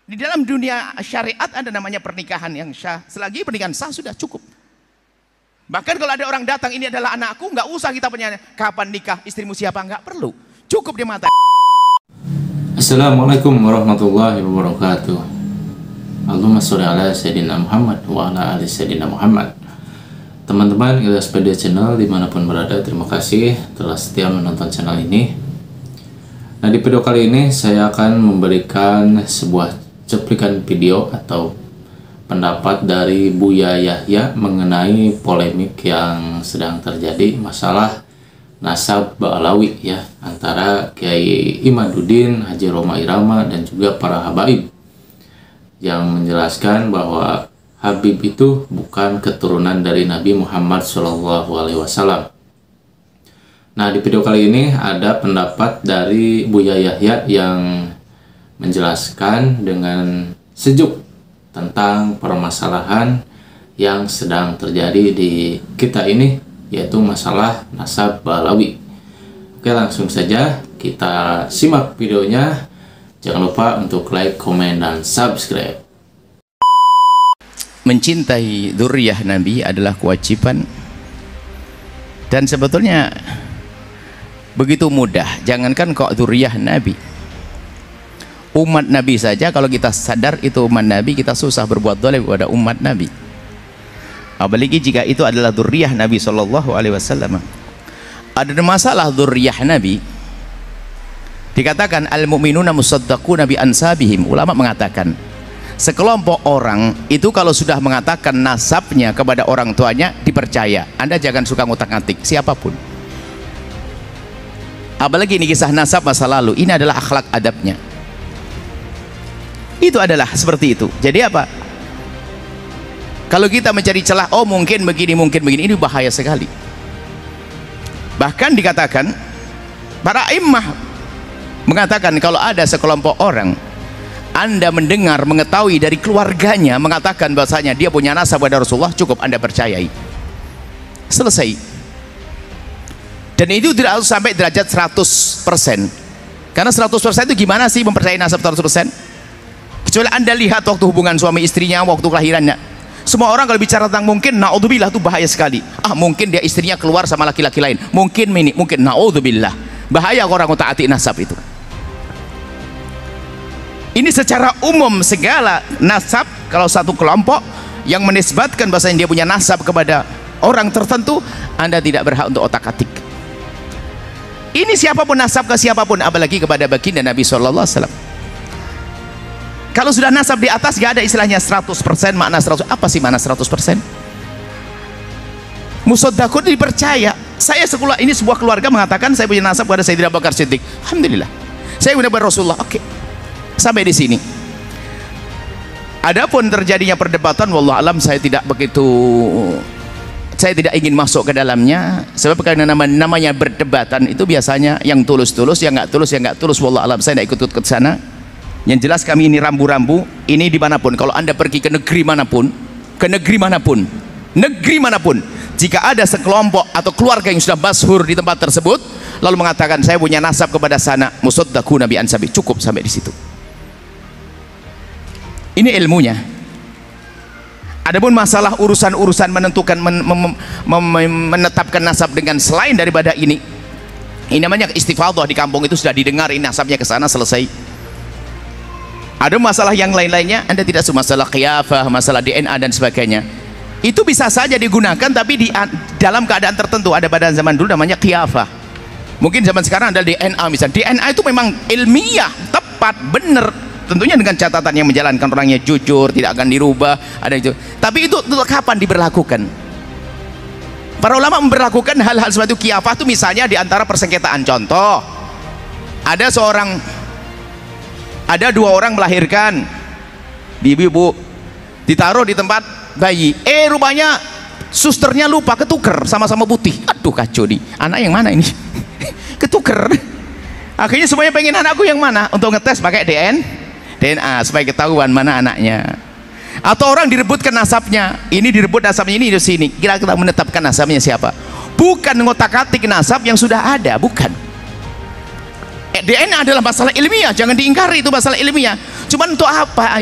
Di dalam dunia syariat ada namanya pernikahan yang sah. Selagi pernikahan sah sudah cukup. Bahkan kalau ada orang datang, ini adalah anakku, nggak usah kita punya kapan nikah, istrimu siapa, nggak perlu. Cukup di mata. Assalamualaikum warahmatullahi wabarakatuh. Allahumma sholli ala Sayyidina Muhammad wa ala ali Sayyidina Muhammad. Teman-teman Ilaspeda Channel dimanapun berada, terima kasih telah setia menonton channel ini. Nah, di video kali ini saya akan memberikan sebuah cuplikan video atau pendapat dari Buya Yahya mengenai polemik yang sedang terjadi masalah nasab Ba'alawi ya, antara Kiai Imaduddin, Haji Rhoma Irama dan juga para habaib, yang menjelaskan bahwa Habib itu bukan keturunan dari Nabi Muhammad SAW. Nah, di video kali ini ada pendapat dari Buya Yahya yang menjelaskan dengan sejuk tentang permasalahan yang sedang terjadi di kita ini, yaitu masalah nasab Ba'alawi. Oke, langsung saja kita simak videonya. Jangan lupa untuk like, komen, dan subscribe. Mencintai dzurriyyah Nabi adalah kewajiban, dan sebetulnya begitu mudah. Jangankan kok dzurriyyah Nabi, umat Nabi saja kalau kita sadar itu umat Nabi, kita susah berbuat zalim kepada umat Nabi, apalagi jika itu adalah dzurriyyah Nabi SAW. Ada masalah dzurriyyah Nabi, dikatakan al-mu'minuna musaddaquna bi ansabihim. Ulama mengatakan sekelompok orang itu kalau sudah mengatakan nasabnya kepada orang tuanya dipercaya. Anda jangan suka ngutak-ngatik siapapun, apalagi ini kisah nasab masa lalu. Ini adalah akhlak adabnya, itu adalah seperti itu. Jadi apa, kalau kita mencari celah, oh mungkin begini, mungkin begini, ini bahaya sekali. Bahkan dikatakan para imam mengatakan kalau ada sekelompok orang Anda mendengar, mengetahui dari keluarganya mengatakan bahasanya dia punya nasab pada Rasulullah, cukup Anda percayai, selesai. Dan itu tidak harus sampai derajat 100%, karena 100% itu gimana sih mempercayai nasab 100%? Kecuali Anda lihat waktu hubungan suami istrinya, waktu kelahirannya. Semua orang kalau bicara tentang mungkin, naudzubillah, itu bahaya sekali. Mungkin dia istrinya keluar sama laki-laki lain, mungkin ini, mungkin, naudzubillah. Bahaya orang utaati nasab itu. Ini secara umum segala nasab. Kalau satu kelompok yang menisbatkan bahasanya dia punya nasab kepada orang tertentu, Anda tidak berhak untuk otak-atik. Ini siapapun nasab ke siapapun, apalagi kepada baginda Nabi SAW. Kalau sudah nasab di atas, gak ada istilahnya 100%, makna 100%. Apa sih makna 100%? Musaddaqun, dipercaya. Saya sekolah ini, sebuah keluarga mengatakan saya punya nasab kepada Sayyidina Abu Bakar Siddiq. Alhamdulillah. Saya punya Rasulullah. Oke. Sampai di sini. Adapun terjadinya perdebatan, wallahu alam, saya tidak ingin masuk ke dalamnya, sebab karena namanya berdebatan itu biasanya yang tulus-tulus, yang nggak tulus, wallahu alam, saya tidak ikut ke sana. Yang jelas kami ini rambu-rambu, ini dimanapun, kalau Anda pergi ke negeri manapun, negeri manapun, jika ada sekelompok atau keluarga yang sudah masyhur di tempat tersebut lalu mengatakan saya punya nasab kepada sana, musaddaquna bi ansabi, cukup sampai di situ. Ini ilmunya. Adapun masalah urusan-urusan menentukan menetapkan nasab dengan selain daripada ini namanya istifadhah. Di kampung itu sudah didengar ini nasabnya ke sana, selesai. Ada masalah yang lain-lainnya, Anda tidak semua masalah qiyafah, masalah DNA dan sebagainya. Itu bisa saja digunakan, tapi di dalam keadaan tertentu. Ada pada zaman dulu namanya qiyafah. Mungkin zaman sekarang ada DNA misalnya. DNA itu memang ilmiah, tepat, benar. Tentunya dengan catatan yang menjalankan orangnya jujur, tidak akan dirubah, ada itu. Tapi itu kapan diberlakukan? Para ulama memberlakukan hal-hal seperti itu. Qiyafah itu misalnya di antara persengketaan. Contoh, ada dua orang melahirkan, ibu ditaruh di tempat bayi, rupanya susternya lupa, ketuker, sama-sama putih. Aduh, kacau nih, anak yang mana ini? Ketuker. Akhirnya semuanya pengen anakku yang mana, untuk ngetes pakai DNA supaya ketahuan mana anaknya. Atau orang direbutkan nasabnya, ini direbut nasabnya, ini di sini, kira-kira menetapkan nasabnya siapa? Bukan ngotak-atik nasab yang sudah ada, bukan. DNA adalah masalah ilmiah, jangan diingkari, itu masalah ilmiah. Cuman untuk apa?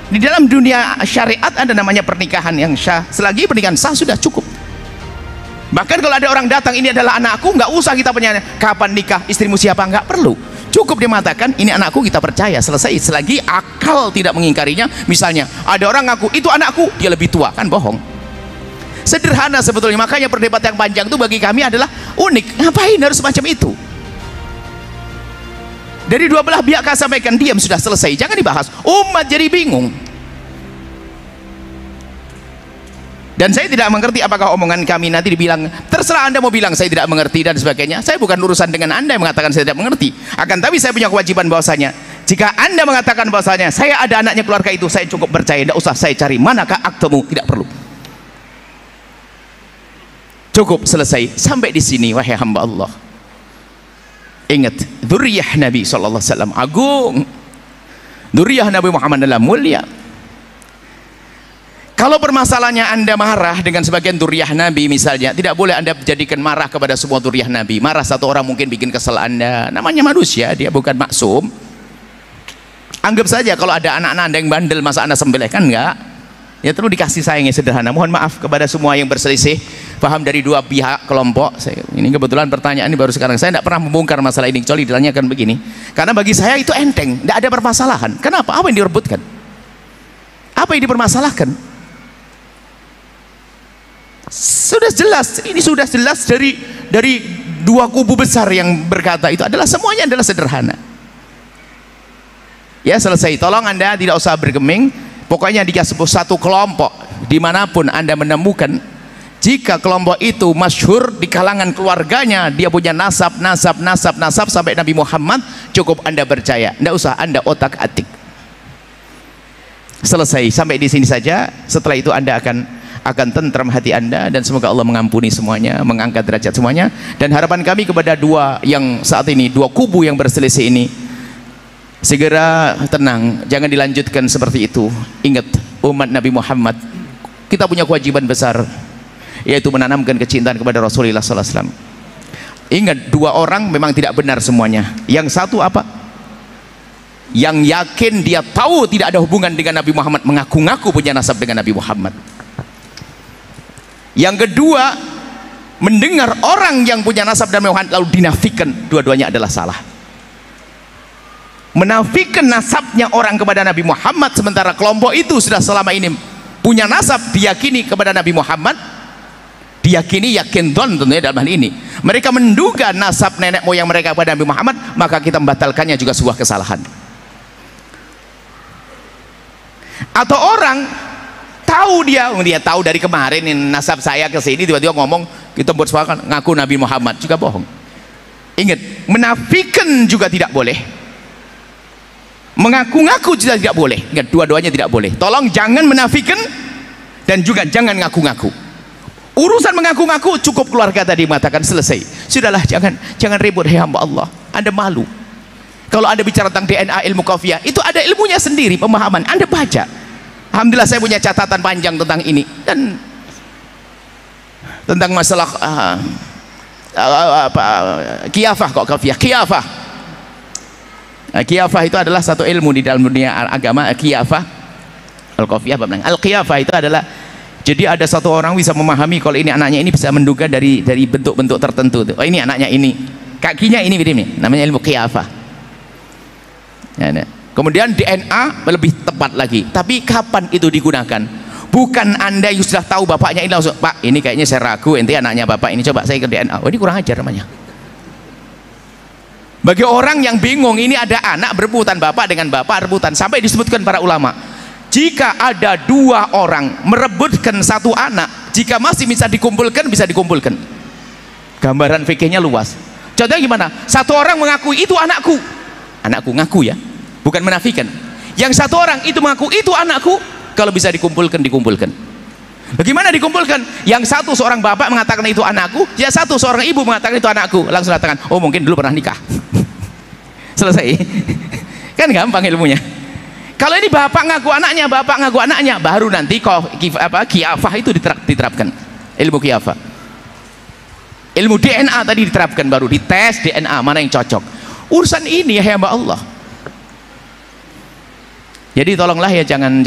Di dalam dunia syariat ada namanya pernikahan yang syah. Selagi pernikahan sah sudah cukup. Bahkan kalau ada orang datang, ini adalah anakku, nggak usah kita bertanya kapan nikah, istrimu siapa, nggak perlu. Cukup dia mengatakan ini anakku, kita percaya, selesai. Selagi akal tidak mengingkarinya. Misalnya ada orang ngaku itu anakku, dia lebih tua, kan bohong. Sederhana sebetulnya. Makanya perdebatan yang panjang itu bagi kami adalah unik. Ngapain harus semacam itu? Dari dua belah pihak sampaikan, diam, sudah selesai, jangan dibahas. Umat jadi bingung. Dan saya tidak mengerti apakah omongan kami nanti dibilang, terserah Anda mau bilang saya tidak mengerti dan sebagainya. Saya bukan urusan dengan Anda yang mengatakan saya tidak mengerti. Akan tapi saya punya kewajiban bahwasanya jika Anda mengatakan bahwasanya saya ada anaknya keluarga itu, saya cukup percaya, tidak usah saya cari manakah aktemu, tidak perlu. Cukup, selesai. Sampai di sini wahai hamba Allah. Ingat, dzurriyyah Nabi SAW agung, dzurriyyah Nabi Muhammad adalah mulia. Kalau permasalahannya Anda marah dengan sebagian dzurriyyah Nabi misalnya, tidak boleh Anda jadikan marah kepada semua dzurriyyah Nabi. Marah satu orang mungkin bikin kesal Anda, namanya manusia, dia bukan maksum. Anggap saja kalau ada anak-anak Anda yang bandel, masa Anda sembelih, kan enggak? Ya perlu dikasih sayangnya sederhana. Mohon maaf kepada semua yang berselisih paham dari dua pihak kelompok. Ini kebetulan pertanyaan ini baru sekarang. Saya tidak pernah membongkar masalah ini kecuali ditanyakan begini. Karena bagi saya itu enteng, tidak ada permasalahan. Kenapa? Apa yang direbutkan? Apa yang dipermasalahkan? Sudah jelas, ini sudah jelas dari dua kubu besar yang berkata itu adalah semuanya adalah sederhana. Ya selesai. Tolong Anda tidak usah bergeming. Pokoknya dia sebut satu kelompok dimanapun Anda menemukan, jika kelompok itu masyhur di kalangan keluarganya, dia punya nasab sampai Nabi Muhammad, cukup Anda percaya, tidak usah Anda otak atik. Selesai, sampai di sini saja. Setelah itu Anda akan tentram hati Anda, dan semoga Allah mengampuni semuanya, mengangkat derajat semuanya. Dan harapan kami kepada dua yang saat ini, dua kubu yang berselisih ini, segera tenang, jangan dilanjutkan seperti itu. Ingat, umat Nabi Muhammad, kita punya kewajiban besar, yaitu menanamkan kecintaan kepada Rasulullah SAW. Ingat, dua orang memang tidak benar semuanya. Yang satu apa? Yang yakin dia tahu tidak ada hubungan dengan Nabi Muhammad, mengaku-ngaku punya nasab dengan Nabi Muhammad. Yang kedua, mendengar orang yang punya nasab dan Nabi Muhammad lalu dinafikan. Dua-duanya adalah salah. Menafikan nasabnya orang kepada Nabi Muhammad, sementara kelompok itu sudah selama ini punya nasab diyakini kepada Nabi Muhammad, diyakini yakin don tentunya dalam hal ini. Mereka menduga nasab nenek moyang mereka kepada Nabi Muhammad, maka kita membatalkannya juga sebuah kesalahan. Atau orang tahu, dia tahu dari kemarin nasab saya ke sini, tiba-tiba ngomong kita buat suara ngaku Nabi Muhammad, juga bohong. Ingat, menafikan juga tidak boleh, mengaku-ngaku juga tidak boleh. Ingat, dua-duanya tidak boleh. Tolong jangan menafikan dan juga jangan ngaku-ngaku. Urusan mengaku-ngaku cukup keluarga tadi mengatakan selesai. Sudahlah, jangan ribut, hai hamba Allah. Anda malu. Kalau Anda bicara tentang DNA ilmu kafiyah, itu ada ilmunya sendiri, pemahaman. Anda baca. Alhamdulillah saya punya catatan panjang tentang ini, dan tentang masalah kiyafah, kok kafiyah, kiyafah. Kiyafah itu adalah satu ilmu di dalam dunia agama. Kiyafah, al-kafiyah, al-kiyafah itu adalah, jadi ada satu orang bisa memahami kalau ini anaknya ini, bisa menduga dari bentuk-bentuk tertentu. Oh ini anaknya ini, kakinya ini, namanya ilmu kiyafah. Ya, nah. Kemudian DNA lebih tepat lagi. Tapi kapan itu digunakan? Bukan Anda yang sudah tahu bapaknya ini langsung, Pak ini kayaknya saya ragu ente anaknya bapak ini, coba saya ke DNA. Oh ini kurang ajar namanya. Bagi orang yang bingung, ini ada anak berebutan, bapak dengan bapak rebutan, sampai disebutkan para ulama, jika ada dua orang merebutkan satu anak, jika masih bisa dikumpulkan, bisa dikumpulkan. Gambaran fikihnya luas. Contohnya gimana? Satu orang mengakui itu anakku ngaku ya, bukan menafikan. Yang satu orang itu mengaku itu anakku, kalau bisa dikumpulkan. Bagaimana dikumpulkan? Yang satu seorang bapak mengatakan itu anakku, yang satu seorang ibu mengatakan itu anakku, langsung katakan, oh mungkin dulu pernah nikah. Selesai. Kan gampang ilmunya. Kalau ini bapak ngaku anaknya, baru nanti kiyafah itu diterapkan, ilmu kiyafah. Ilmu DNA tadi diterapkan, baru dites DNA mana yang cocok. Urusan ini ya hamba Allah. Jadi tolonglah ya, jangan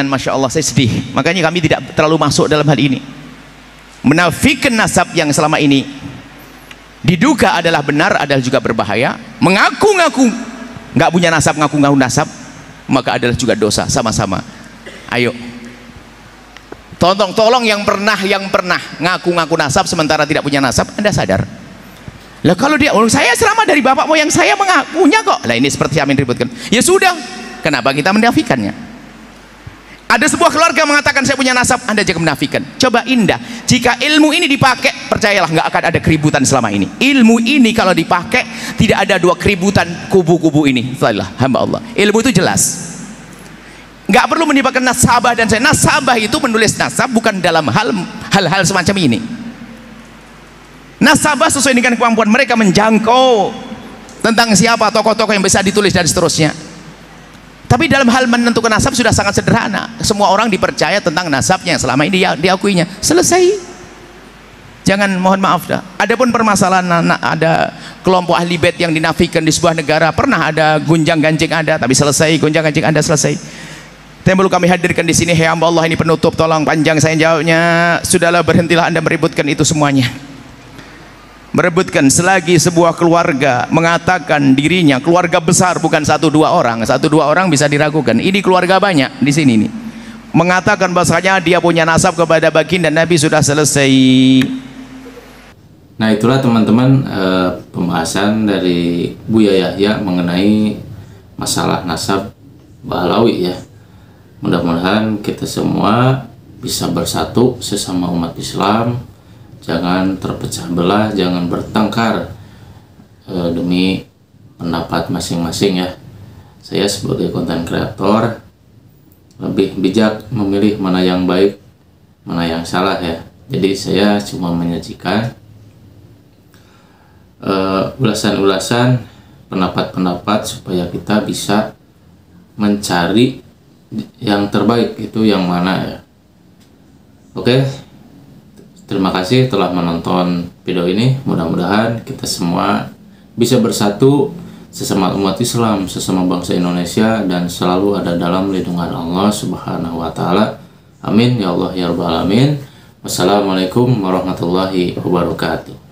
masya Allah, saya sedih. Makanya kami tidak terlalu masuk dalam hal ini. Menafikan nasab yang selama ini diduga adalah benar adalah juga berbahaya. Mengaku-ngaku nggak punya nasab, ngaku-ngaku nasab, maka adalah juga dosa sama-sama. Ayo, tolong yang pernah ngaku-ngaku nasab sementara tidak punya nasab, Anda sadar? Lah kalau dia, oh, saya selama dari bapak moyang saya mengakunya kok. Lah ini seperti Amin ributkan. Ya sudah, kenapa kita menafikannya? Ada sebuah keluarga mengatakan saya punya nasab, Anda jangan menafikan. Coba indah, jika ilmu ini dipakai, percayalah nggak akan ada keributan selama ini. Ilmu ini kalau dipakai, tidak ada dua keributan kubu-kubu ini. Setelah hamba Allah, ilmu itu jelas. Nggak perlu menimpakan nasabah dan saya. Nasabah itu menulis nasab bukan dalam hal-hal semacam ini. Nasabah sesuai dengan kemampuan mereka menjangkau tentang siapa tokoh-tokoh yang bisa ditulis dan seterusnya. Tapi dalam hal menentukan nasab sudah sangat sederhana. Semua orang dipercaya tentang nasabnya yang selama ini diakuinya. Selesai. Jangan, mohon maaf dah. Adapun permasalahan ada kelompok ahli bait yang dinafikan di sebuah negara, pernah ada gunjang-ganjing ada, tapi selesai gunjang-ganjing Anda selesai. Yang perlu kami hadirkan di sini, hei hamba Allah, ini penutup, tolong panjang saya jawabnya. Sudahlah, berhentilah Anda merebutkan itu semuanya. Merebutkan selagi sebuah keluarga mengatakan dirinya keluarga besar, bukan 1-2 orang. 1-2 orang bisa diragukan. Ini keluarga banyak di sini nih. Mengatakan bahasanya dia punya nasab kepada baginda Nabi, sudah selesai. Nah, itulah teman-teman pembahasan dari Buya Yahya mengenai masalah nasab Bahlawi ya. Mudah-mudahan kita semua bisa bersatu sesama umat Islam, jangan terpecah belah, jangan bertengkar demi pendapat masing-masing ya. Saya sebagai konten kreator lebih bijak memilih mana yang baik, mana yang salah ya. Jadi saya cuma menyajikan ulasan-ulasan, pendapat-pendapat supaya kita bisa mencari yang terbaik itu yang mana ya. Oke, terima kasih telah menonton video ini. Mudah-mudahan kita semua bisa bersatu sesama umat Islam, sesama bangsa Indonesia, dan selalu ada dalam lindungan Allah Subhanahu wa Ta'ala. Amin ya Allah ya Rabbal Alamin. Wassalamualaikum warahmatullahi wabarakatuh.